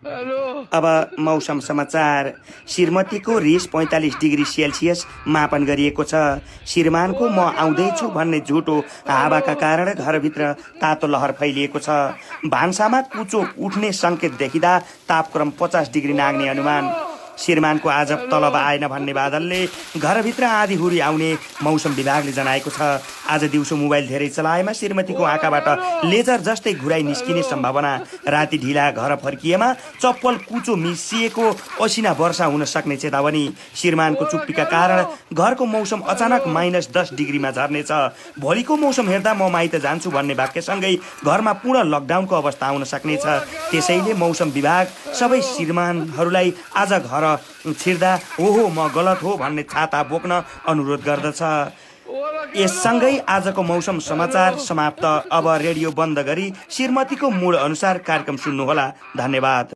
अब मौसम समाचार। श्रीमतीको रिस 45 डिग्री सेल्सियस मापन गरिएको छ। श्रीमानको म आउँदैछु भन्ने झुटो हावाका कारण घरभित्र तातो लहर फैलिएको छ। भान्सामा कुचो उठ्ने सङ्केत देखिँदा तापक्रम 50 डिग्री नाग्ने अनुमान। श्रीमानको आज तलब आएन भन्ने बादलले घरभित्र आँधीहुरी आउने मौसम विभागले जनाएको छ। आज दिउँसो मोबाइल धेरै चलाएमा श्रीमतीको आँखाबाट लेजर जस्तै घुराइ निस्किने सम्भावना। राति ढिला घर फर्किएमा चप्पल कुचो मिसिएको असिना वर्षा हुन सक्ने चेतावनी। श्रीमानको चुप्पीका कारण घरको मौसम अचानक -10 डिग्रीमा झर्नेछ। भोलिको मौसम हेर्दा म माइत जान्छु भन्ने वाक्यसँगै घरमा पूर्ण लकडाउनको अवस्था आउन सक्नेछ। त्यसैले मौसम विभाग सबै श्रीमानहरूलाई आज घर छिर्दा हो म गलत हो भन्ने छाता बोक्न अनुरोध गर्दछ। यससँगै आजको मौसम समाचार समाप्त। अब रेडियो बन्द गरी श्रीमतीको मूड अनुसार कार्यक्रम सुन्नुहोला। धन्यवाद।